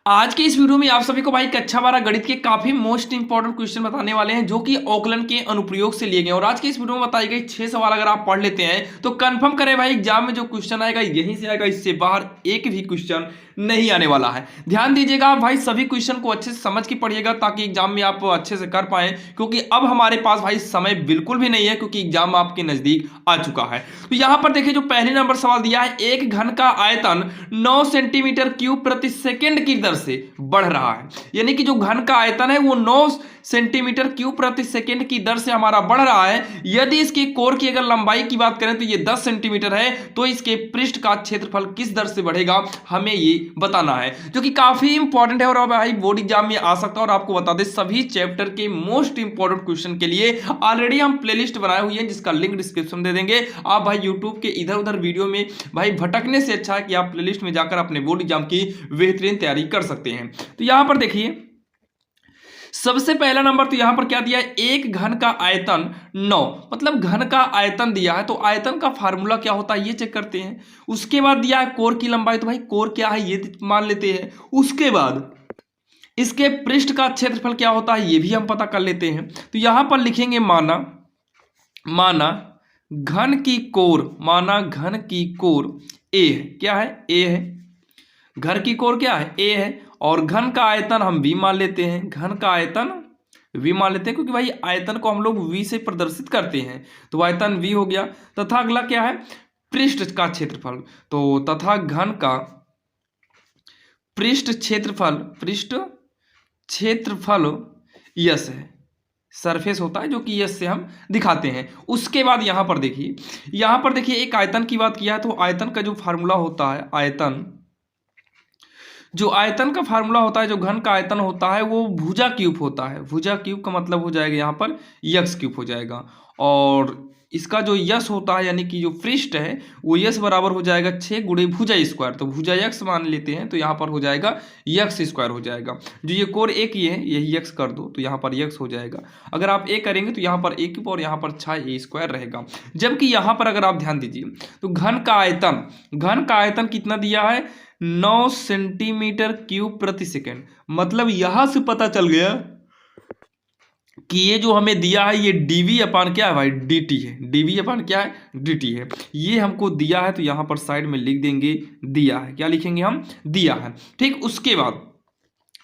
आज के इस वीडियो में आप सभी को भाई कक्षा 12 गणित के काफी मोस्ट इंपॉर्टेंट क्वेश्चन बताने वाले हैं जो कि औकलन के अनुप्रयोग से लिए गए। और आज के इस वीडियो में बताई गई 6 सवाल अगर आप पढ़ लेते हैं तो कंफर्म करें भाई एग्जाम में जो क्वेश्चन आएगा यहीं से आएगा, इससे बाहर एक भी क्वेश्चन नहीं आने वाला है। ध्यान दीजिएगा आप भाई, सभी क्वेश्चन को अच्छे से समझ के पढ़िएगा ताकि एग्जाम में आप अच्छे से कर पाए, क्योंकि अब हमारे पास भाई समय बिल्कुल भी नहीं है क्योंकि एग्जाम आपके नजदीक आ चुका है। तो यहां पर देखिए जो पहले नंबर सवाल दिया है, एक घन का आयतन 9 सेंटीमीटर क्यूब प्रति सेकेंड की दर से बढ़ रहा है। यानी कि जो घन का आयतन है वो 9 सेंटीमीटर क्यूब प्रति सेकेंड की दर से हमारा बढ़ रहा है। यदि इसके कोर की अगर लंबाई की बात करें तो ये 10 सेंटीमीटर है, तो इसके पृष्ठ का क्षेत्रफल किस दर से बढ़ेगा हमें ये बताना है, जो कि काफी इंपॉर्टेंट है और भाई बोर्ड एग्जाम में आ सकता है। और आपको बता दें सभी चैप्टर के मोस्ट इंपॉर्टेंट क्वेश्चन के लिए ऑलरेडी हम प्लेलिस्ट बनाए हुई है जिसका लिंक डिस्क्रिप्शन दे देंगे। आप भाई यूट्यूब के इधर उधर वीडियो में भाई भटकने से अच्छा है कि आप प्लेलिस्ट में जाकर अपने बोर्ड एग्जाम की बेहतरीन तैयारी कर सकते हैं। तो यहां पर देखिए सबसे पहला नंबर तो यहां पर क्या दिया है, एक घन का आयतन 9, मतलब घन का आयतन दिया है तो आयतन का फार्मूला क्या होता है ये चेक करते हैं। उसके बाद दिया है कोर की लंबाई, तो भाई कोर क्या है ये मान लेते हैं। उसके बाद इसके पृष्ठ का क्षेत्रफल क्या होता है ये भी हम पता कर लेते हैं। तो यहां पर लिखेंगे माना माना घन की कोर, माना घन की कोर ए है, क्या है ए है, घर की कोर क्या है ए है, और घन का आयतन हम v मान लेते हैं, घन का आयतन v मान लेते हैं क्योंकि भाई आयतन को हम लोग v से प्रदर्शित करते हैं, तो आयतन v हो गया। तथा अगला क्या है पृष्ठ का क्षेत्रफल, तो तथा घन का पृष्ठ क्षेत्रफल यस है, सरफेस होता है जो कि यस से हम दिखाते हैं। उसके बाद यहां पर देखिए एक आयतन की बात किया है, तो आयतन का जो फार्मूला होता है, आयतन का फार्मूला होता है, जो घन का आयतन होता है वो भुजा क्यूब होता है। भुजा क्यूब का मतलब हो जाएगा यहाँ पर यक्स क्यूब हो जाएगा, और इसका जो यस होता है यानी कि जो पृष्ठ है वो यस बराबर हो जाएगा 6 गुणे भुजा स्क्वायर, तो भुजा यक्स मान लेते हैं तो यहाँ पर हो जाएगा यक्स स्क्वायर हो जाएगा। जो ये कोर एक ही है यही यक्स कर दो तो यहाँ पर यक्स हो जाएगा। अगर आप ए करेंगे तो यहाँ पर ए क्यूब और यहाँ पर 6 स्क्वायर रहेगा। जबकि यहाँ पर अगर आप ध्यान दीजिए तो घन का आयतन कितना दिया है 9 सेंटीमीटर क्यूब प्रति सेकेंड, मतलब यहां से पता चल गया कि ये जो हमें दिया है ये डीवी अपान क्या है भाई dt है, डीवी अपान क्या है dt है, ये हमको दिया है। तो यहां पर साइड में लिख देंगे दिया है, क्या लिखेंगे हम दिया है, ठीक। उसके बाद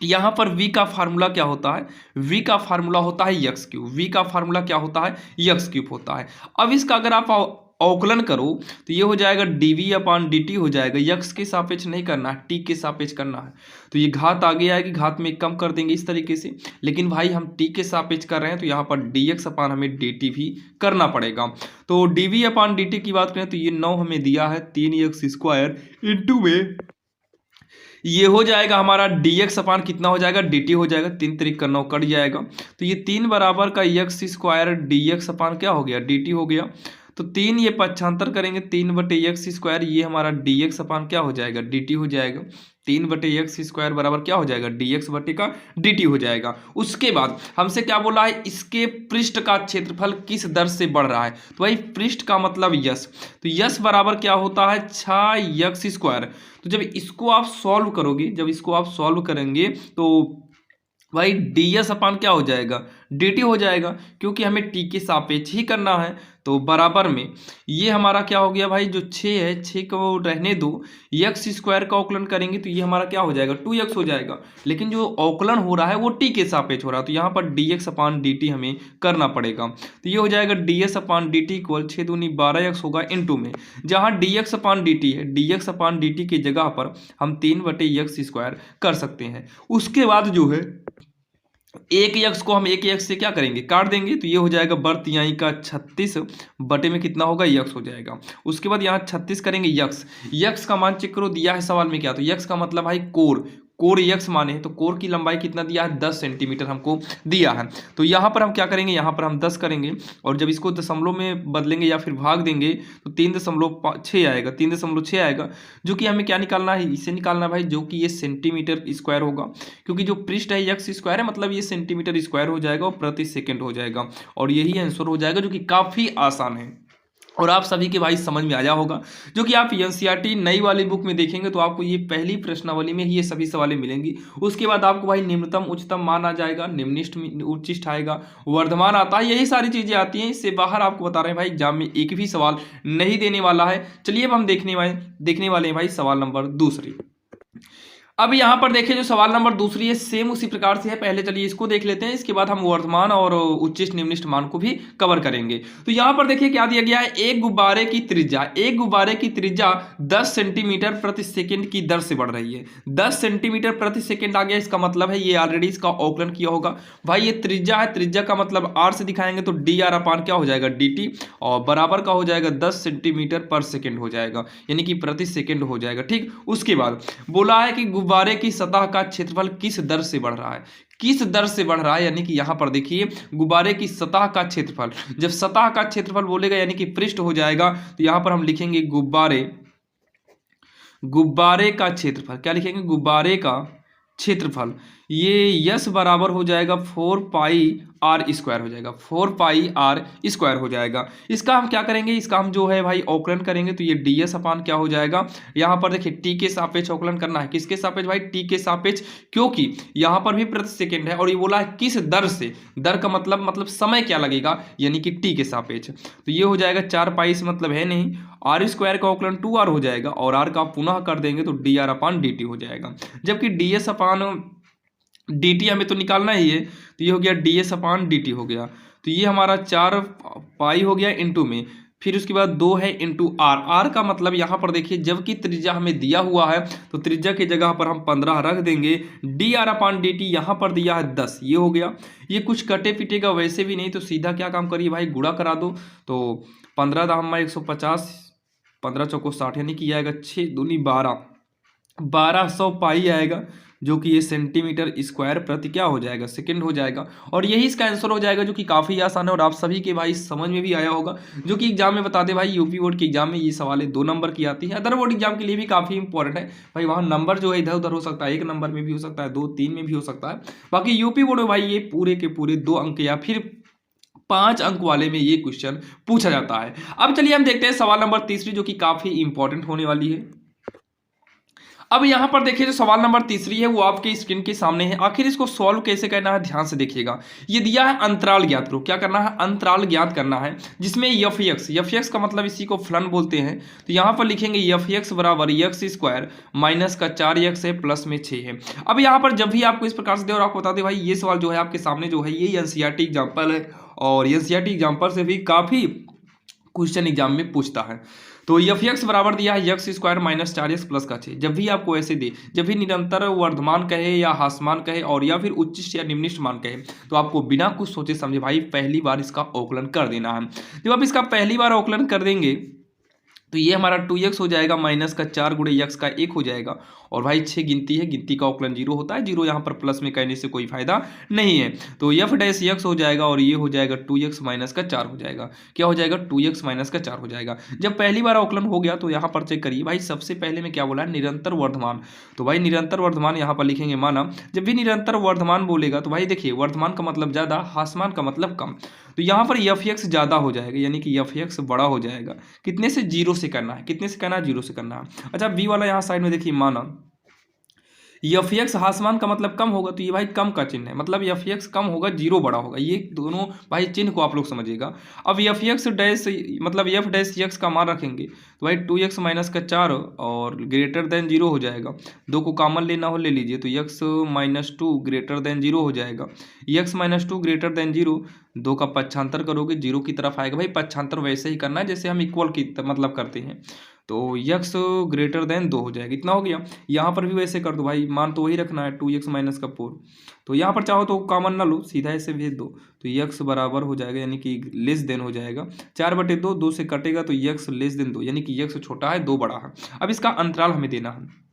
यहां पर v का फार्मूला क्या होता है, v का फार्मूला होता है यक्स क्यूब, v का फार्मूला क्या होता है यक्स क्यूब होता है। अब इसका अगर आप अवकलन करो तो ये हो जाएगा dv अपान dt हो जाएगा, यक्स के सापेक्ष नहीं करना है t के सापेक्ष करना है, तो ये घात आगे आएगी, घात में कम कर देंगे इस तरीके से। लेकिन भाई हम t के सापेक्ष कर रहे हैं तो यहाँ पर dx अपान हमें dt भी करना पड़ेगा। तो dv अपान dt की बात करें तो ये 9 हमें दिया है 3x स्क्वायर इंटू में ये हो जाएगा हमारा dx अपान कितना हो जाएगा dt हो जाएगा, 3 3 का 9 कट जाएगा, तो ये 3 बराबर का x स्क्वायर dx अपान क्या हो गया dt हो गया। तो 3 ये पक्षांतर करेंगे 3 बटे एक्स स्क्वायर, ये हमारा dx अपान क्या हो जाएगा dt हो जाएगा। 3 बटे एक्स स्क्वायर बराबर क्या हो जाएगा dx बटे का dt हो जाएगा। उसके बाद हमसे क्या बोला है, इसके पृष्ठ का क्षेत्रफल किस दर से बढ़ रहा है, तो भाई पृष्ठ का मतलब यस, तो यस बराबर क्या होता है 6x स्क्वायर। तो जब इसको आप सॉल्व करेंगे तो भाई ds अपान क्या हो जाएगा dt हो जाएगा, क्योंकि हमें t के सापेक्ष ही करना है। तो बराबर में ये हमारा क्या हो गया भाई, जो 6 है 6 को रहने दो, x स्क्वायर का अवकलन करेंगे तो ये हमारा क्या हो जाएगा 2x हो जाएगा। लेकिन जो अवकलन हो रहा है वो t के सापेक्ष हो रहा है, तो यहाँ पर dx अपान dt हमें करना पड़ेगा। तो ये हो जाएगा ds अपान dt इक्वल 6 दूनी 12x होगा इंटू में, जहाँ dx अपान dt है, dx अपान dt की जगह पर हम 3 बटे x स्क्वायर कर सकते हैं। उसके बाद जो है एक यक्स को हम एक यक्स से क्या करेंगे काट देंगे, तो ये हो जाएगा बर्तियाई का 36 बटे में कितना होगा यक्स हो जाएगा। उसके बाद यहाँ 36 करेंगे यक्स का मान चेक करो, दिया है सवाल में क्या, तो यक्स का मतलब भाई कोर यक्स माने हैं, तो कोर की लंबाई कितना दिया है 10 सेंटीमीटर हमको दिया है। तो यहाँ पर हम क्या करेंगे, यहाँ पर हम 10 करेंगे और जब इसको दशमलव में बदलेंगे या फिर भाग देंगे तो 3.6 आएगा, 3.6 आएगा, जो कि हमें क्या निकालना है, इसे निकालना है भाई, जो कि ये सेंटीमीटर स्क्वायर होगा, क्योंकि जो पृष्ठ है यक्स स्क्वायर है मतलब ये सेंटीमीटर स्क्वायर हो जाएगा और प्रति सेकेंड हो जाएगा, और यही आंसर हो जाएगा, जो कि काफ़ी आसान है। और आप सभी के भाई समझ में आया होगा। जो कि आप एनसीईआरटी नई वाली बुक में देखेंगे तो आपको ये पहली प्रश्नावली में ही ये सभी सवालें मिलेंगी। उसके बाद आपको भाई निम्नतम उच्चतम मान आ जाएगा, निम्निष्ठ उच्चिष्ठ आएगा, वर्धमान आता है, यही सारी चीजें आती हैं। इससे बाहर आपको बता रहे हैं भाई एग्जाम में एक भी सवाल नहीं देने वाला है। चलिए अब हम देखने वाले हैं भाई सवाल नंबर दूसरी। अब यहाँ पर देखिए जो सवाल नंबर दूसरी है सेम उसी प्रकार से है। पहले चलिए इसको देख लेते हैं, इसके बाद हम वर्तमान और उच्चिष्ठ निम्निष्ठ मान को भी कवर करेंगे। तो यहाँ पर देखिए क्या दिया गया है, एक गुब्बारे की त्रिज्या 10 सेंटीमीटर प्रति सेकंड की दर से बढ़ रही है। 10 सेंटीमीटर प्रति सेकंड आ गया, इसका मतलब है ये ऑलरेडी इसका आकलन किया होगा भाई। ये त्रिज्या है, त्रिज्या का मतलब आर से दिखाएंगे तो डी आर अपान क्या हो जाएगा dt, और बराबर का हो जाएगा 10 सेंटीमीटर पर सेकेंड हो जाएगा, यानी कि प्रति सेकेंड हो जाएगा। ठीक, उसके बाद बोला है कि गुब्बारे की सतह का क्षेत्रफल किस दर से बढ़ रहा है, किस दर से बढ़ रहा है, यानी कि यहां पर देखिए गुब्बारे की सतह का क्षेत्रफल, जब सतह का क्षेत्रफल बोलेगा यानी कि पृष्ठ हो जाएगा, तो यहां पर हम लिखेंगे गुब्बारे का क्षेत्रफल, क्या लिखेंगे, गुब्बारे का क्षेत्रफल, ये यस बराबर हो जाएगा 4 पाई आर स्क्वायर हो जाएगा, 4 पाई आर स्क्वायर हो जाएगा। इसका हम क्या करेंगे, इसका हम जो है भाई औकलन करेंगे तो ये डी एस अपान क्या हो जाएगा, यहाँ पर देखिए टी के सापेक्ष औकलन करना है, किसके सापेक्ष भाई, टी के सापेक्ष, क्योंकि यहाँ पर भी प्रति सेकेंड है और ये बोला है किस दर से, दर का मतलब समय क्या लगेगा, यानी कि टी के सापेक्ष, तो ये हो जाएगा 4 पाई से मतलब है नहीं, आर स्क्वायर का औकलन 2r हो जाएगा और r का पुनः कर देंगे तो D R upon D T हो जाएगा, जबकि डी एस अपान dt हमें तो निकालना ही है, तो ये हो गया ds अपान dt हो गया, तो ये हमारा 4 पाई हो गया इंटू में, फिर उसके बाद 2 है इंटू आर, आर का मतलब यहाँ पर देखिए जबकि त्रिज्या हमें दिया हुआ है तो त्रिज्या की जगह पर हम 15 रख देंगे, D R upon D T यहाँ पर दिया है 10, ये हो गया। ये कुछ कटे पिटेगा वैसे भी नहीं, तो सीधा क्या काम करिए भाई, गुणा करा दो, तो 15 दाम 150, 15 चौको 60, यानी कि आएगा 6 दूनी 12, 1200 पाई आएगा, जो कि ये सेंटीमीटर स्क्वायर प्रति क्या हो जाएगा, सेकंड हो जाएगा। और यही इसका आंसर हो जाएगा, जो कि काफ़ी आसान है और आप सभी के भाई समझ में भी आया होगा। जो कि एग्जाम में बता दे भाई, यूपी बोर्ड के एग्जाम में ये सवालें 2 नंबर की आती है, अदर बोर्ड एग्जाम के लिए भी काफ़ी इंपॉर्टेंट है भाई। वहाँ नंबर जो है इधर उधर हो सकता है, 1 नंबर में भी हो सकता है, 2 3 में भी हो सकता है। बाकी यूपी बोर्ड में भाई ये पूरे के पूरे 2 अंक या फिर 5 अंक वाले में ये क्वेश्चन पूछा जाता है। अब चलिए हम देखते हैं सवाल नंबर तीसरी, जो कि काफ़ी इंपॉर्टेंट होने वाली है। अब यहाँ पर देखिए जो सवाल नंबर तीसरी है वो आपके स्क्रीन के सामने है। आखिर इसको सॉल्व कैसे करना है ध्यान से देखिएगा। ये दिया है अंतराल ज्ञात करो, क्या करना है, अंतराल ज्ञात करना है, जिसमें एफ एक्स का मतलब इसी को फलन बोलते हैं। तो यहाँ पर लिखेंगे एफ एक्स बराबर एक्स स्क्वायर माइनस का 4x है प्लस में 6 है। अब यहाँ पर जब भी आपको इस प्रकार से दे और आपको बता दे भाई ये सवाल जो है आपके सामने जो है ये एनसीईआरटी एग्जाम्पल है, और एनसीईआरटी एग्जाम्पल से भी काफ़ी क्वेश्चन एग्जाम में पूछता है। तो एफ एक्स बराबर दिया है x square minus 4x plus का 6। जब भी आपको ऐसे दे, जब भी निरंतर वर्धमान कहे या ह्रासमान कहे और या फिर उच्चिष्ठ या निम्निष्ठ मान कहे, तो आपको बिना कुछ सोचे समझे भाई पहली बार इसका औकलन कर देना है। जब आप इसका पहली बार औकलन कर देंगे तो ये हमारा 2x हो जाएगा माइनस का 4 गुणे x का 1 हो जाएगा, और भाई 6 गिनती है, गिनती का औकलन 0 होता है, 0 यहाँ पर प्लस में कहने से कोई फायदा नहीं है। तो f डैश x हो जाएगा और ये हो जाएगा 2x माइनस का 4 हो जाएगा, क्या हो जाएगा 2x माइनस का 4 हो जाएगा। जब पहली बार औकलन हो गया तो यहाँ पर चेक करिए भाई, सबसे पहले में क्या बोला है, निरंतर वर्धमान। तो भाई निरंतर वर्धमान यहाँ पर लिखेंगे माना, जब भी निरंतर वर्धमान बोलेगा तो भाई देखिए वर्धमान का मतलब ज़्यादा, ह्रासमान का मतलब कम, तो यहाँ पर एफ एक्स ज़्यादा हो जाएगा, यानी कि एफ एक्स बड़ा हो जाएगा। कितने से, 0 से करना है, कितने से करना है, 0 से करना है। अच्छा बी वाला यहाँ साइड में देखिए माना एफ एक्स ह्रासमान का मतलब कम होगा, तो ये भाई कम का चिन्ह है, मतलब एफ एक्स कम होगा 0 बड़ा होगा, ये दोनों भाई चिन्ह को आप लोग समझिएगा। अब एफ एक्स डैश मतलब एफ डैश एक्स का मान रखेंगे तो भाई 2x माइनस का 4 और ग्रेटर देन 0 हो जाएगा। 2 को कॉमन लेना हो ले लीजिए, तो x माइनस 2 ग्रेटर देन 0 हो जाएगा। x माइनस 2 ग्रेटर देन 0, 2 का पक्षांतर करोगे 0 की तरफ आएगा। भाई पक्षांतर वैसे ही करना है जैसे हम इक्वल की मतलब करते हैं, तो x ग्रेटर देन 2 हो जाएगा, इतना हो गया। यहाँ पर भी वैसे कर दो भाई, मान तो वही रखना है 2x माइनस का 4, तो यहाँ पर चाहो तो कॉमन ना लो, सीधा ऐसे भेज दो, तो x बराबर हो जाएगा, यानी कि लेस देन हो जाएगा 4/2, 2 से कटेगा तो x लेस देन 2, यानी कि x छोटा है 2 बड़ा है। अब इसका अंतराल हमें देना है,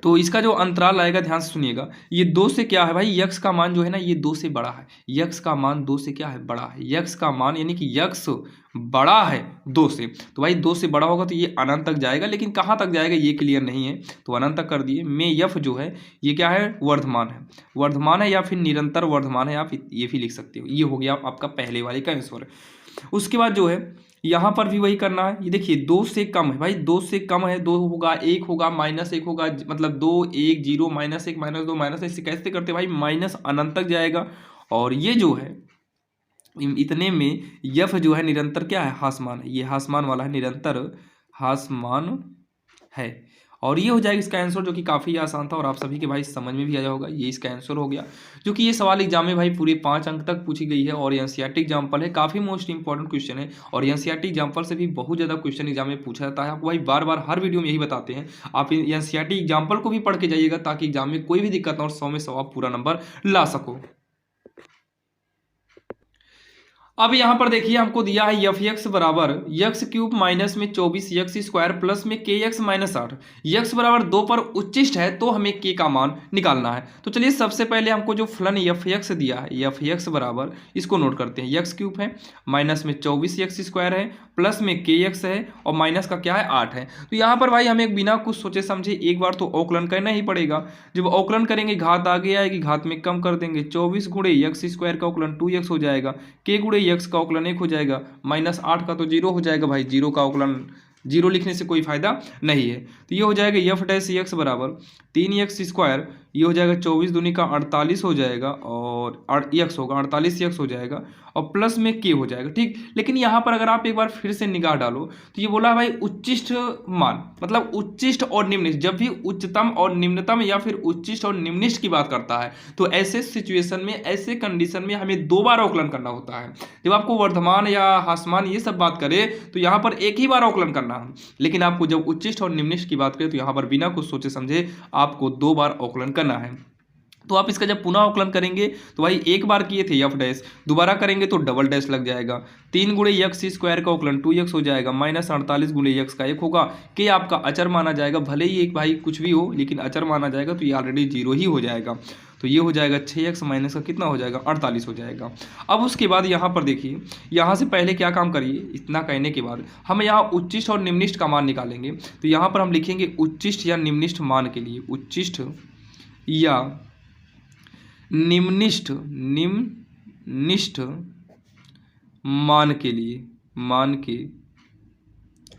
तो इसका जो अंतराल आएगा ध्यान से सुनिएगा, ये 2 से क्या है भाई, x का मान जो है ना ये 2 से बड़ा है, x का मान 2 से क्या है, बड़ा है, x का मान यानी कि x बड़ा है 2 से, तो भाई 2 से बड़ा होगा तो ये अनंत तक जाएगा, लेकिन कहाँ तक जाएगा ये क्लियर नहीं है, तो अनंत तक कर दिए। में f जो है ये क्या है, वर्धमान है या फिर निरंतर वर्धमान है, आप ये भी लिख सकते हो। ये हो गया आपका पहले वाले का आंसर। उसके बाद जो है यहाँ पर भी वही करना है। ये देखिए 2 से कम है भाई, 2 से कम है, 2 होगा, 1 होगा, -1 होगा, मतलब 2 1 0 -1 -2 -1 कैसे करते भाई, माइनस अनंत तक जाएगा। और ये जो है इतने में यफ जो है निरंतर क्या है, हासमान है, ये हासमान वाला है, निरंतर हासमान है। और ये हो जाएगा इसका आंसर, जो कि काफ़ी आसान था और आप सभी के भाई समझ में भी आया होगा। ये इसका आंसर हो गया, जो कि ये सवाल एग्जाम में भाई पूरे 5 अंक तक पूछी गई है और एनसीईआरटी एग्जाम्पल है, काफ़ी मोस्ट इंपॉर्टेंट क्वेश्चन है। और एनसीईआरटी एग्जाम्पल से भी बहुत ज़्यादा क्वेश्चन एग्जाम में पूछा जाता है। आपको भाई बार बार हर वीडियो में यही बताते हैं, आप एनसीईआरटी एग्जाम्पल को भी पढ़ के जाइएगा ताकि एग्जाम में कोई भी दिक्कत ना और 100 में 100 आप पूरा नंबर ला सको। अब यहाँ पर देखिए हमको दिया है एफ एक्स बराबर एक्स क्यूब माइनस में 24 एक्स स्क्वायर प्लस में के एक्स माइनस 8। एक्स बराबर 2 पर उच्चिष्ट है तो हमें के का मान निकालना है। तो चलिए सबसे पहले हमको जो फलन एफ एक्स दिया है, एफ एक्स बराबर, इसको नोट करते हैं, एक्स क्यूब है, माइनस में 24 एक्स स्क्वायर है, प्लस में के एक्स है और माइनस का क्या है 8 है। तो यहाँ पर भाई हमें बिना कुछ सोचे समझे एक बार तो अवकलन करना ही पड़ेगा। जब अवकलन करेंगे घात आगे आएगी, घात में कम कर देंगे, 24 गुणे एक्स स्क्वायर का अवकलन 2x हो जाएगा, के गुणे एक्स का अवकलन 1 हो जाएगा, -8 का तो 0 हो जाएगा भाई, 0 का अवकलन 0 लिखने से कोई फायदा नहीं है। तो ये हो जाएगा एफ डैश एक्स बराबर 3x स्क्वायर, ये हो जाएगा 24 दूनी का 48 हो जाएगा और एक्स होगा 48 एक्स हो जाएगा और प्लस में के हो जाएगा, ठीक। लेकिन यहाँ पर अगर आप एक बार फिर से निगाह डालो तो ये बोला भाई उच्चिष्ट मान, मतलब उच्चिष्ट और निम्निष्ठ। जब भी उच्चतम और निम्नतम या फिर उच्चिष्ट और निम्निष्ठ की बात करता है तो ऐसे सिचुएशन में, ऐसे कंडीशन में हमें 2 बार अवकलन करना होता है। जब आपको वर्धमान या हासमान ये सब बात करे तो यहाँ पर एक ही बार अवकलन करना है, लेकिन आपको जब उच्चिष्ट और निम्निष्ठ की बात करें तो यहाँ पर बिना कुछ सोचे समझे आपको 2 बार अवकलन करना है। तो आप इसका जब पुनः अवकलन करेंगे तो भाई एक बार किए थे एफ डैश, दोबारा करेंगे तो डबल डैश लग जाएगा, 3 गुणे एक्स स्क्वायर का अवकलन 2x हो जाएगा, -48 गुणे एक्स का 1 होगा, के आपका अचर माना जाएगा, भले ही एक भाई कुछ भी हो लेकिन अचर माना जाएगा तो ये ऑलरेडी 0 ही हो जाएगा। तो ये हो जाएगा 6x माइनस का कितना हो जाएगा 48 हो जाएगा। अब उसके बाद यहाँ पर देखिए, यहाँ से पहले क्या काम करिए, इतना कहने के बाद हम यहाँ उच्चिष्ट और निम्निष्ठ का मान निकालेंगे। तो यहाँ पर हम लिखेंगे उच्चिष्ट या निम्निष्ठ मान के लिए, उच्चिष्ट या निम्निष्ठ मान के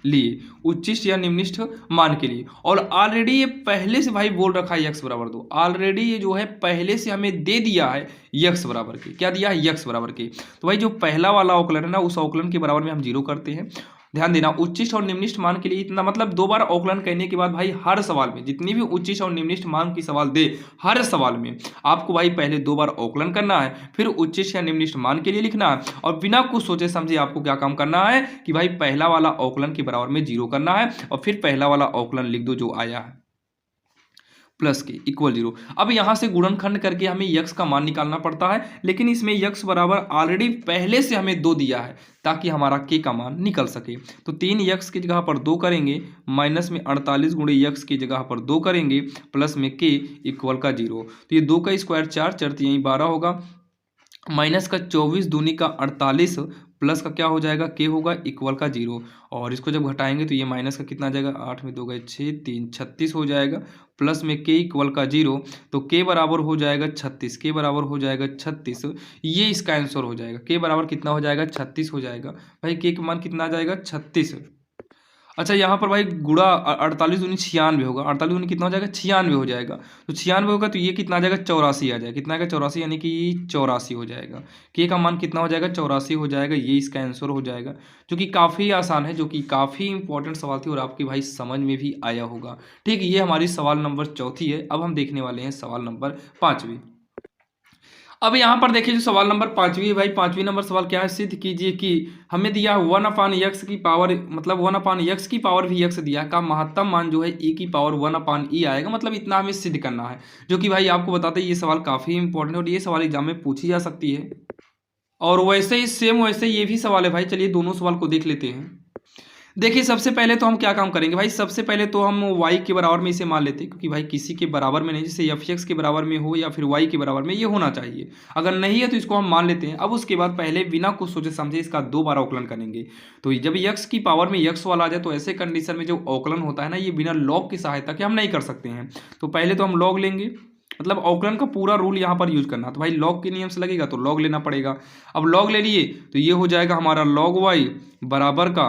लिए, उच्चिष्ट या निम्निष्ठ मान के लिए। और ऑलरेडी ये पहले से भाई बोल रखा है एक्स बराबर 2, ऑलरेडी ये जो है पहले से हमें दे दिया है एक्स बराबर के, क्या दिया है एक्स बराबर के। तो भाई जो पहला वाला अवकलन है ना, उस अवकलन के बराबर में हम 0 करते हैं। ध्यान देना, उच्चिष्ट और निम्निष्ठ मान के लिए इतना, मतलब 2 बार अवकलन करने के बाद भाई हर सवाल में जितनी भी उच्चिष्ट और निम्निष्ठ मान की सवाल दे, हर सवाल में आपको भाई पहले 2 बार अवकलन करना है, फिर उच्चिष्ट या निम्निष्ठ मान के लिए लिखना है और बिना कुछ सोचे समझे आपको क्या काम करना है कि भाई पहला वाला अवकलन के बराबर में 0 करना है और फिर पहला वाला अवकलन लिख दो जो आया है प्लस के इक्वल 0। अब यहाँ से गुणनखंड करके हमें यक्स का मान निकालना पड़ता है, लेकिन इसमें यक्स बराबर ऑलरेडी पहले से हमें 2 दिया है ताकि हमारा के का मान निकल सके। तो 3 यक्स की जगह पर 2 करेंगे, माइनस में 48 गुणे यक्स की जगह पर 2 करेंगे, प्लस में के इक्वल का 0। तो ये 2 का स्क्वायर 4, 4 यहीं 12 होगा, माइनस का 24 दूनी का 48 प्लस का क्या हो जाएगा के होगा इक्वल का 0। और इसको जब घटाएंगे तो ये माइनस का कितना आ जाएगा, 8 में 2 गए 6, 3 36 हो जाएगा, प्लस में के इक्वल का 0। तो के बराबर हो जाएगा 36, के बराबर हो जाएगा 36, ये इसका आंसर हो जाएगा। के बराबर कितना हो जाएगा 36 हो जाएगा भाई, के का मान कितना आ जाएगा 36। अच्छा यहाँ पर भाई गुणा 48 दूनी 96 होगा, 48 दूनी कितना हो जाएगा 96 हो जाएगा। तो 96 होगा तो ये कितना आ जाएगा 84 आ जाएगा, कितना आएगा 84 यानी कि 84 हो जाएगा। के का मान कितना हो जाएगा 84 हो जाएगा, ये इसका आंसर हो जाएगा, जो कि काफ़ी आसान है, जो कि काफ़ी इंपॉर्टेंट सवाल थी और आपके भाई समझ में भी आया होगा। ठीक, ये हमारी सवाल नंबर 4 है। अब हम देखने वाले हैं सवाल नंबर 5। अब यहाँ पर देखिए जो सवाल नंबर 5 है भाई, 5वीं नंबर सवाल क्या है, सिद्ध कीजिए कि हमें दिया 1/x की पावर, मतलब 1/x की पावर भी x दिया है, का महत्तम मान जो है e की पावर 1/e आएगा, मतलब इतना हमें सिद्ध करना है। जो कि भाई आपको बताते हैं ये सवाल काफ़ी इंपॉर्टेंट है और ये सवाल एग्जाम में पूछी जा सकती है। और वैसे ही सेम वैसे ये भी सवाल है भाई, चलिए दोनों सवाल को देख लेते हैं। देखिए सबसे पहले तो हम क्या काम करेंगे भाई, सबसे पहले तो हम y के बराबर में इसे मान लेते हैं, क्योंकि भाई किसी के बराबर में नहीं, जैसे f(x) के बराबर में हो या फिर y के बराबर में, ये होना चाहिए। अगर नहीं है तो इसको हम मान लेते हैं। अब उसके बाद पहले बिना कुछ सोचे समझे इसका 2 बार अवकलन करेंगे। तो जब x की पावर में x वाला आ जाए तो ऐसे कंडीशन में जो अवकलन होता है ना, ये बिना लॉग की सहायता के हम नहीं कर सकते हैं। तो पहले तो हम लॉग लेंगे, मतलब अवकलन का पूरा रूल यहाँ पर यूज करना। तो भाई लॉग के नियम से लगेगा तो लॉग लेना पड़ेगा। अब लॉग ले लिए तो ये हो जाएगा हमारा लॉग वाई बराबर का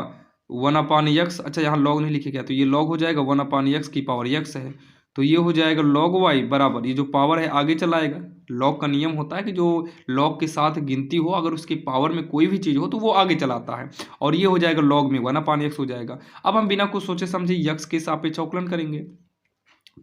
1/x। अच्छा यहाँ लॉग नहीं लिखे गया तो ये लॉग हो जाएगा 1/x की पावर x है। तो ये हो जाएगा लॉग वाई बराबर, ये जो पावर है आगे चलाएगा। लॉग का नियम होता है कि जो लॉग के साथ गिनती हो अगर उसकी पावर में कोई भी चीज़ हो तो वो आगे चलाता है। और ये हो जाएगा लॉग में 1/x हो जाएगा। अब हम बिना कुछ सोचे समझे यक्स के सापेक्ष अवकलन करेंगे।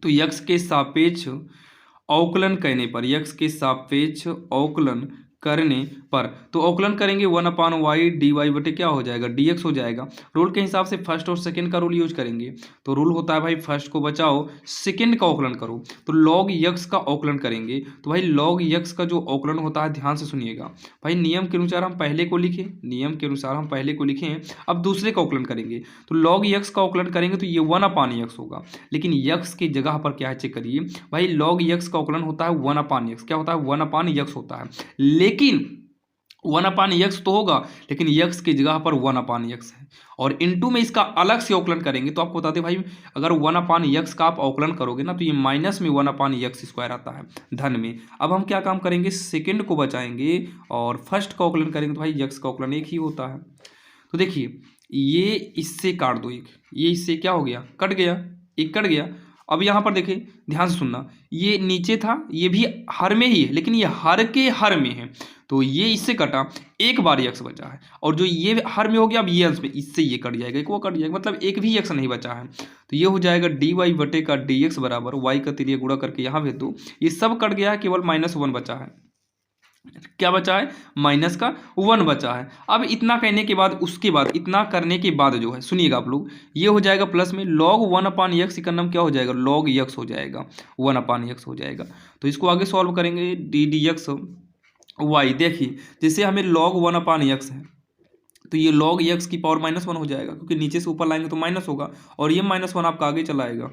तो यक्स के सापेक्ष अवकलन करने पर, यक्स के सापेक्ष अवकलन करने पर तो अवकलन करेंगे 1/y dy बटे क्या हो जाएगा dx हो जाएगा। रूल के हिसाब से फर्स्ट और सेकंड का रूल यूज करेंगे। तो रूल होता है भाई फर्स्ट को बचाओ सेकंड का अवकलन करो। तो log x का अवकलन करेंगे तो भाई log x का जो अवकलन होता है ध्यान से सुनिएगा भाई, नियम के अनुसार हम पहले को लिखें, नियम के अनुसार हम पहले को लिखें। अब दूसरे का अवकलन करेंगे तो log x का अवकलन करेंगे तो ये 1/x होगा। लेकिन x की जगह पर क्या है चेक करिए भाई, log x का अवकलन होता है 1/x, क्या होता है 1/x होता है। लेकिन 1/x तो होगा लेकिन x की जगह पर 1/x है। और इनटू में इसका अलग से अवकलन करेंगे तो आपको बताते भाई अगर 1/x का आप अवकलन करोगे ना तो ये माइनस में 1/x² आता है धन में। अब हम क्या काम करेंगे, सेकंड को बचाएंगे और फर्स्ट का अवकलन करेंगे तो भाई x का अवकलन एक ही होता है। तो देखिए ये इससे काट दो, एक ये इससे क्या हो गया कट गया, एक कट गया। अब यहाँ पर देखिए ध्यान से सुनना, ये नीचे था ये भी हर में ही है लेकिन ये हर के हर में है तो ये इससे कटा, एक बार x बचा है। और जो ये हर में हो गया अब ये अंश में, इससे ये कट जाएगा, एक वो कट जाएगा, मतलब एक भी x नहीं बचा है। तो ये हो जाएगा dy बटे का dx बराबर y का तिरिया गुणा करके यहाँ भेज दो, ये सब कट गया है, केवल -1 बचा है। क्या बचा है, -1 बचा है। अब इतना कहने के बाद उसके बाद इतना करने के बाद जो है सुनिएगा आप लोग, ये हो जाएगा प्लस में log 1/x का नाम क्या हो जाएगा log x हो जाएगा, 1/x हो जाएगा। तो इसको आगे सॉल्व करेंगे ddx y। देखिए जैसे हमें log 1/x है तो ये log x की पावर -1 हो जाएगा क्योंकि नीचे से ऊपर लाएंगे तो माइनस होगा और ये -1 आपका आगे चला आएगा,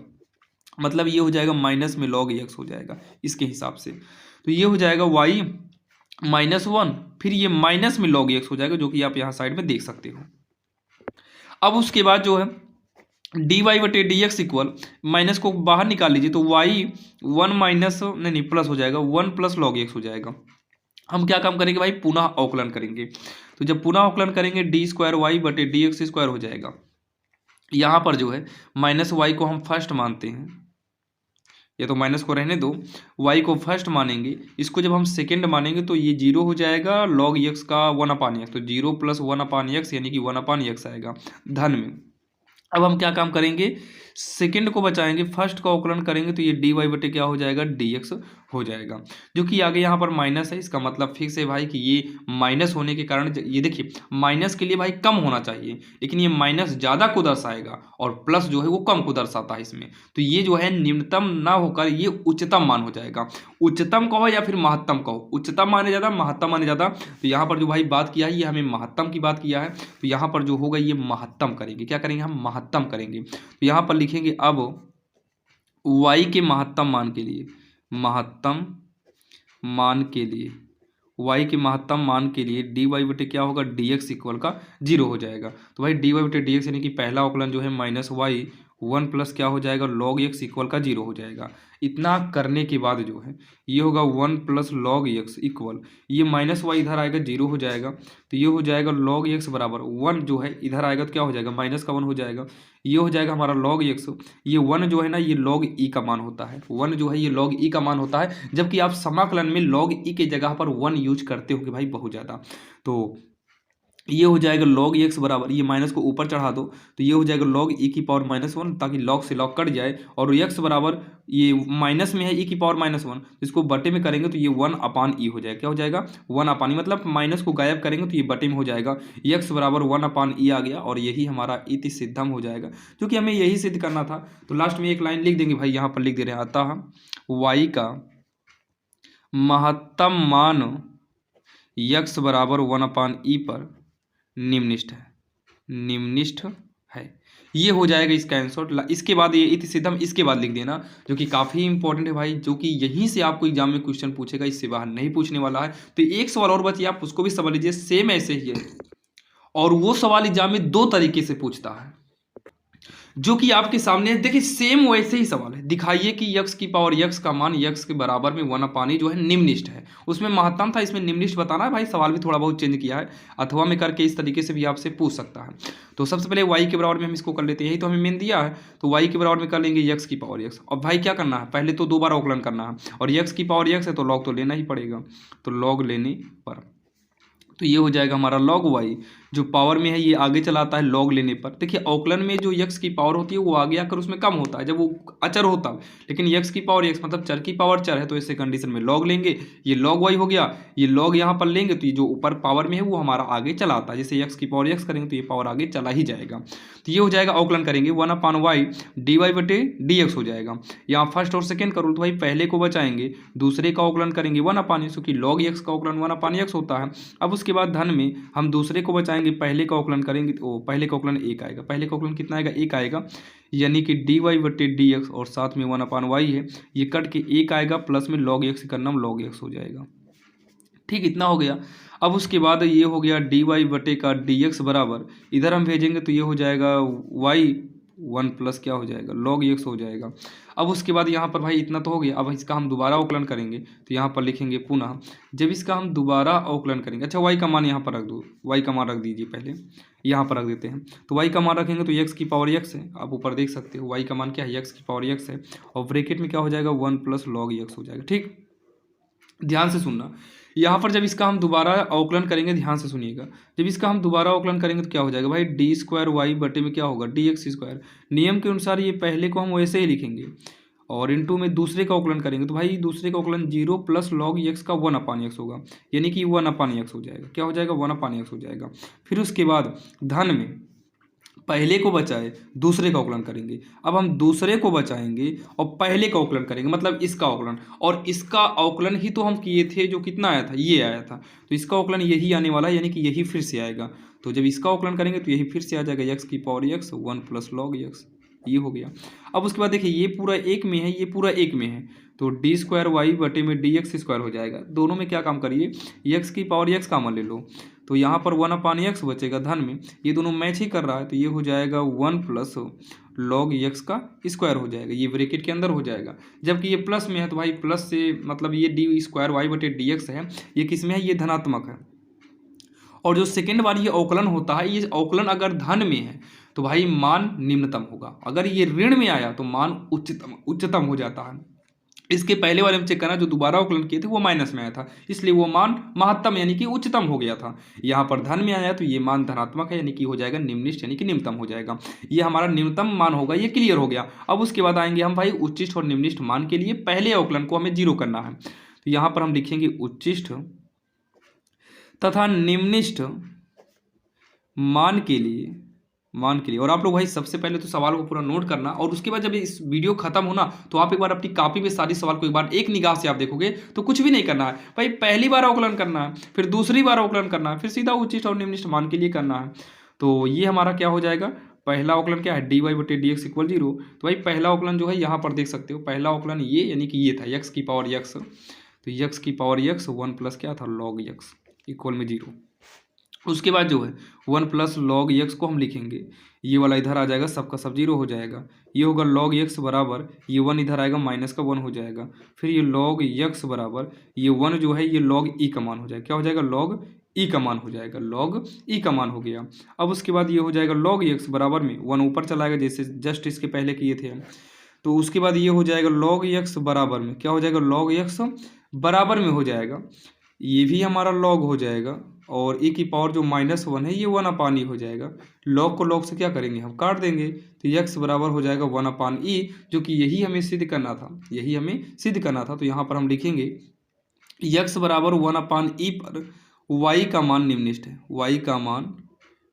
मतलब ये हो जाएगा माइनस में log x हो जाएगा इसके हिसाब से। तो ये हो जाएगा y -1 फिर ये माइनस में log x हो जाएगा जो कि आप यहाँ साइड में देख सकते हो। अब उसके बाद जो है dy बटे dx इक्वल, माइनस को बाहर निकाल लीजिए तो y 1 माइनस नहीं प्लस हो जाएगा 1 + log x हो जाएगा। हम क्या काम करेंगे भाई, पुनः अवकलन करेंगे। तो जब पुनः अवकलन करेंगे d² बटे dx² हो जाएगा। यहाँ पर जो है -y को हम फर्स्ट मानते हैं, ये तो माइनस को रहने दो, y को फर्स्ट मानेंगे, इसको जब हम सेकंड मानेंगे तो ये 0 हो जाएगा log x का 1/x, तो 0 + 1/x यानी कि 1/x आएगा धन में। अब हम क्या काम करेंगे, सेकंड को बचाएंगे, फर्स्ट का अवकलन करेंगे तो ये dy बटे क्या हो जाएगा dx हो जाएगा, जो कि आगे यहाँ पर माइनस है। इसका मतलब फिक्स है भाई कि ये माइनस होने के कारण, ये देखिए माइनस के लिए भाई कम होना चाहिए लेकिन ये माइनस ज़्यादा को दर्शाएगा और प्लस जो है वो कम को दर्शाता है इसमें। तो ये जो है निम्नतम ना होकर ये उच्चतम मान हो जाएगा। उच्चतम कहो या फिर महत्तम कहो, उच्चतम माने ज़्यादा महत्तम माने ज़्यादा। तो यहाँ पर जो भाई बात किया है ये हमें महत्तम की बात किया है, तो यहाँ पर जो होगा ये महत्तम करेंगे। क्या करेंगे हम, महत्तम करेंगे। तो यहाँ पर लिखेंगे अब y के महत्तम मान के लिए, महत्तम मान के लिए y के महत्तम मान के लिए dy बटे क्या होगा dx इक्वल का 0 हो जाएगा। तो भाई dy बटे dx यानी कि पहला अवकलन जो है -y 1 प्लस क्या हो जाएगा log x इक्वल का 0 हो जाएगा। इतना करने के बाद जो है ये होगा 1 प्लस log x इक्वल, ये -y इधर आएगा 0 हो जाएगा, तो ये हो जाएगा log x बराबर 1 जो है इधर आएगा तो क्या हो जाएगा -1 हो जाएगा। ये हो जाएगा हमारा log x, ये 1 जो है ना ये log e का मान होता है, 1 जो है ये log e का मान होता है, जबकि आप समाकलन में log e के जगह पर 1 यूज करते हो कि भाई बहुत ज़्यादा। तो ये हो जाएगा log x बराबर, ये माइनस को ऊपर चढ़ा दो तो ये हो जाएगा log e की पावर -1, ताकि log से log कट जाए, और x बराबर ये माइनस में है e की पावर -1, इसको बटे में करेंगे तो ये 1/e हो जाएगा। क्या हो जाएगा 1/e, मतलब माइनस को गायब करेंगे तो ये बटे में हो जाएगा, x बराबर 1/e आ गया और यही हमारा इति सिद्धम हो जाएगा, क्योंकि हमें यही सिद्ध करना था। तो लास्ट में एक लाइन लिख देंगे भाई, यहाँ पर लिख दे रहे हैं, अतः y का महत्तम मान x बराबर 1/e पर निम्ननिष्ठ है, निम्ननिष्ठ है। ये हो जाएगा इसका आंसर। इसके बाद ये इति सिद्धम इसके बाद लिख देना, जो कि काफ़ी इंपॉर्टेंट है भाई, जो कि यहीं से आपको एग्जाम में क्वेश्चन पूछेगा, इससे बाहर नहीं पूछने वाला है। तो एक सवाल और बचिए, आप उसको भी समझ लीजिए, सेम ऐसे ही है, और वो सवाल एग्जाम में 2 तरीके से पूछता है। जो कि आपके सामने है। देखिए सेम वैसे ही सवाल है, दिखाइए कि यक्स की पावर यक्स का मान यक्स के बराबर में 1/e जो है निम्ननिष्ठ है। उसमें महत्तम था, इसमें निम्ननिष्ठ बताना है भाई। सवाल भी थोड़ा बहुत चेंज किया है, अथवा में करके इस तरीके से भी आपसे पूछ सकता है। तो सबसे पहले y के बराबर में हम इसको कर लेते हैं, यही तो हमें मेन दिया है। तो y के बराबर में कर लेंगे यक्स की पावर यक्स। और भाई क्या करना है, पहले तो 2 बार अवकलन करना है, और यक्स की पावर यक्स है तो लॉग तो लेना ही पड़ेगा। तो लॉग लेने पर तो ये हो जाएगा हमारा log y, जो पावर में है ये आगे चलाता है लॉग लेने पर। देखिए अवकलन में जो यक्स की पावर होती है वो आगे आकर उसमें कम होता है जब वो अचर होता है, लेकिन यक्स की पावर यक्स मतलब चर की पावर चर है, तो ऐसे कंडीशन में लॉग लेंगे। ये log y हो गया, ये log यहाँ पर लेंगे तो ये जो ऊपर पावर में है वो हमारा आगे चलाता है। जैसे यक्स की पावर यक्स करेंगे तो ये पावर आगे चला ही जाएगा। तो ये हो जाएगा अवकलन करेंगे 1/y dy/dx हो जाएगा। यहाँ फर्स्ट और सेकेंड करो तो भाई पहले को बचाएंगे, दूसरे का अवकलन करेंगे 1/x, क्योंकि log x का अवकलन 1/x होता है। अब उसके बाद धन में हम दूसरे को बचाएंगे, पहले का अवकलन करेंगे तो पहले का अवकलन 1 आएगा। पहले का अवकलन कितना आएगा, 1 आएगा, यानी कि dy/dx और साथ में 1/y है, ये कट के 1 आएगा, प्लस में log x का नाम log x हो जाएगा। ठीक, इतना हो गया। अब उसके बाद ये हो गया dy/dx बराबर, इधर हम भेजेंगे तो ये हो जाएगा y 1 प्लस क्या हो जाएगा log x हो जाएगा। अब उसके बाद यहाँ पर भाई इतना तो हो गया। अब इसका हम दोबारा अवकलन करेंगे तो यहाँ पर लिखेंगे पुनः, जब इसका हम दोबारा अवकलन करेंगे, अच्छा y का मान यहाँ पर रख दो, y का मान रख दीजिए, पहले यहाँ पर रख देते हैं। तो y का मान रखेंगे तो x की पावर x है, आप ऊपर देख सकते हो y का मान क्या है, x की पावर x है, और ब्रैकेट में क्या हो जाएगा 1 प्लस log x हो जाएगा। ठीक, ध्यान से सुनना, यहाँ पर जब इसका हम दोबारा अवकलन करेंगे, ध्यान से सुनिएगा, जब इसका हम दोबारा अवकलन करेंगे तो क्या हो जाएगा भाई, d² y बटे में क्या होगा dx²। नियम के अनुसार ये पहले को हम वैसे ही लिखेंगे, और इनटू में दूसरे का अवकलन करेंगे तो भाई दूसरे का अवकलन 0 प्लस log x का 1/x होगा, यानी कि 1/x हो जाएगा। क्या हो जाएगा, 1/x हो जाएगा। फिर उसके बाद धन में पहले को बचाए दूसरे का अवकलन करेंगे। अब हम दूसरे को बचाएंगे और पहले का अवकलन करेंगे, मतलब इसका अवकलन, और इसका अवकलन ही तो हम किए थे, जो कितना आया था, ये आया था, तो इसका अवकलन यही आने वाला है, यानी कि यही फिर से आएगा। तो जब इसका अवकलन करेंगे तो यही फिर से आ जाएगा x की power x 1 plus log x, ये हो गया। अब उसके बाद देखिए ये पूरा एक में है, ये पूरा एक में है, तो d² y बटे में dx² हो जाएगा। दोनों में क्या काम करिए, x की पावर x का मान ले लो, तो यहाँ पर 1/x बचेगा धन में, ये दोनों मैच ही कर रहा है, तो ये हो जाएगा 1 प्लस log x का स्क्वायर हो जाएगा, ये ब्रैकेट के अंदर हो जाएगा। जबकि ये प्लस में है तो भाई प्लस से मतलब ये d² y बटे dx है, ये किस में है, ये धनात्मक है। और जो सेकेंड बार ये अवकलन होता है, ये अवकलन अगर धन में है तो भाई मान निम्नतम होगा, अगर ये ऋण में आया तो मान उच्चतम हो जाता है। इसके पहले वाले में चेक करना, जो दोबारा अवकलन किए थे वो माइनस में आया था, इसलिए वो मान महत्तम यानी कि उच्चतम हो गया था। यहाँ पर धन में आया तो ये मान धनात्मक है, यानी कि हो जाएगा निम्ननिष्ठ, यानी कि निम्नतम हो जाएगा। ये हमारा निम्नतम मान होगा, ये क्लियर हो गया। अब उसके बाद आएंगे हम भाई उच्चिष्ट और निम्ननिष्ठ मान के लिए, पहले अवकलन को हमें 0 करना है, तो यहाँ पर हम लिखेंगे उच्चिष्ट तथा निम्ननिष्ठ मान के लिए, और आप लोग भाई सबसे पहले तो सवाल को पूरा नोट करना, और उसके बाद जब इस वीडियो खत्म होना तो आप एक बार अपनी कॉपी में सारी सवाल को एक बार एक निगाह से आप देखोगे तो कुछ भी नहीं करना है भाई, पहली बार अवकलन करना है, फिर दूसरी बार अवकलन करना है, फिर सीधा उच्चिष्ट और निम्ननिष्ठ मान के लिए करना है। तो ये हमारा क्या हो जाएगा, पहला अवकलन क्या है, dy/dx = 0। तो भाई पहला अवकलन जो है यहाँ पर देख सकते हो, पहला अवकलन ये, यानी कि ये था x की पावर x, तो x की पावर x 1 प्लस क्या था log x इक्वल में 0। उसके बाद जो है 1 प्लस log x को हम लिखेंगे, ये वाला इधर आ जाएगा, सबका सब 0 हो जाएगा, ये होगा log x बराबर, ये 1 इधर आएगा, माइनस का 1 हो जाएगा, फिर ये log x बराबर, ये 1 जो है ये log e का मान हो जाएगा, क्या हो जाएगा, log e का मान हो जाएगा, log e का मान हो गया। अब उसके बाद ये हो जाएगा log x बराबर में 1 ऊपर चला आएगा, जैसे जस्ट इसके पहले किए थे हम। तो उसके बाद ये हो जाएगा log x बराबर में, क्या हो जाएगा, log x बराबर में हो जाएगा, ये भी हमारा log हो जाएगा, और e की पावर जो -1 है ये 1/e हो जाएगा। log को log से क्या करेंगे, हम काट देंगे, तो x बराबर हो जाएगा 1/e, जो कि यही हमें सिद्ध करना था, यही हमें सिद्ध करना था। तो यहाँ पर हम लिखेंगे x बराबर 1/e पर y का मान निम्ननिष्ठ है, y का मान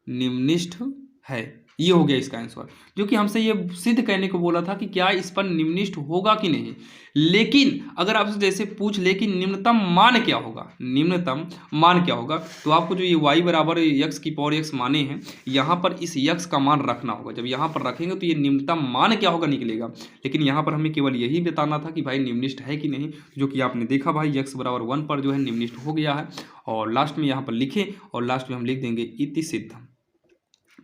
निम्ननिष्ठ है, ये हो गया इसका आंसर। जो कि हमसे ये सिद्ध करने को बोला था कि क्या इस पर निम्ननिष्ठ होगा कि नहीं, लेकिन अगर आपसे जैसे पूछ ले कि निम्नतम मान क्या होगा, निम्नतम मान क्या होगा, तो आपको जो ये y बराबर x की पावर x माने हैं, यहाँ पर इस x का मान रखना होगा। जब यहाँ पर रखेंगे तो ये निम्नतम मान क्या होगा निकलेगा, लेकिन यहाँ पर हमें केवल यही बताना था कि भाई निम्ननिष्ठ है कि नहीं, जो कि आपने देखा भाई x बराबर 1 पर जो है निम्ननिष्ठ हो गया है। और लास्ट में यहाँ पर लिखें, और लास्ट में हम लिख देंगे इति सिद्धम।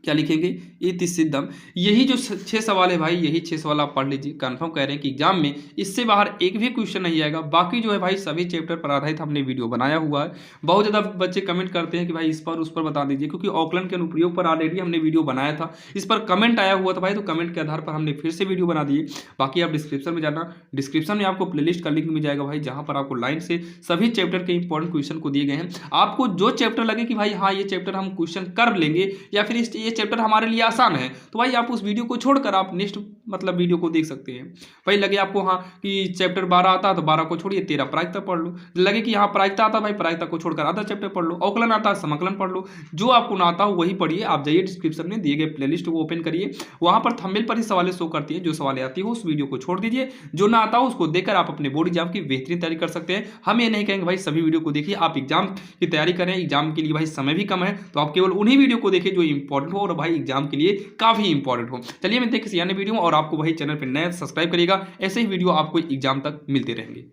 क्या लिखेंगे, इति सिद्धम। यही जो 6 सवाल है भाई, यही 6 सवाल आप पढ़ लीजिए। कंफर्म कह रहे हैं कि एग्जाम में इससे बाहर एक भी क्वेश्चन नहीं आएगा। बाकी जो है भाई सभी चैप्टर पर आधारित हमने वीडियो बनाया हुआ है। बहुत ज़्यादा बच्चे कमेंट करते हैं कि भाई इस पर उस पर बता दीजिए, क्योंकि ऑकलन के अनुप्रयोग पर ऑलरेडी हमने वीडियो बनाया था। इस पर कमेंट आया हुआ था भाई, तो कमेंट के आधार पर हमने फिर से वीडियो बना दिए। बाकी आप डिस्क्रिप्शन में जाना, डिस्क्रिप्शन में आपको प्लेलिस्ट का लिंक मिल जाएगा भाई, जहाँ पर आपको लाइन से सभी चैप्टर के इंपॉर्टेंट क्वेश्चन को दिए गए हैं। आपको जो चैप्टर लगे कि भाई हाँ ये चैप्टर हम क्वेश्चन कर लेंगे, या फिर ये चैप्टर हमारे लिए आसान है, तो भाई आप उस वीडियो को छोड़कर आप नेक्स्ट मतलब वीडियो को देख सकते हैं। भाई लगे आपको हाँ कि चैप्टर 12 आता है तो 12 को छोड़िए 13 प्रायिकता पढ़ लो। लगे कि यहाँ प्रायिकता आता है भाई, प्रायिकता को छोड़कर आधा चैप्टर पढ़ लो। अवकलन आता है, समाकलन पढ़ लो। जो आपको ना आता हो वही पढ़िए। आप जाइए डिस्क्रिप्शन में दिए गए प्लेलिस्ट को ओपन करिए, वहां पर थंबनेल पर ही सवालें शो करती है। जो सवालें आती हो उस वीडियो को छोड़ दीजिए, जो ना आता हो उसको देखकर आप अपने बोर्ड एग्जाम की बेहतरीन तैयारी कर सकते हैं। हम ये नहीं कहेंगे भाई सभी वीडियो को देखिए, आप एग्जाम की तैयारी करें। एग्जाम के लिए भाई समय भी कम है, तो आप केवल उन्हीं वीडियो को देखिए जो इंपॉर्टेंट हो और भाई एग्जाम के लिए काफी इंपॉर्टेंट हो। चलिए मिलते हैं किसी अन्य वीडियो में, और आपको भाई चैनल पर नए सब्सक्राइब करिएगा, ऐसे ही वीडियो आपको एग्जाम तक मिलते रहेंगे।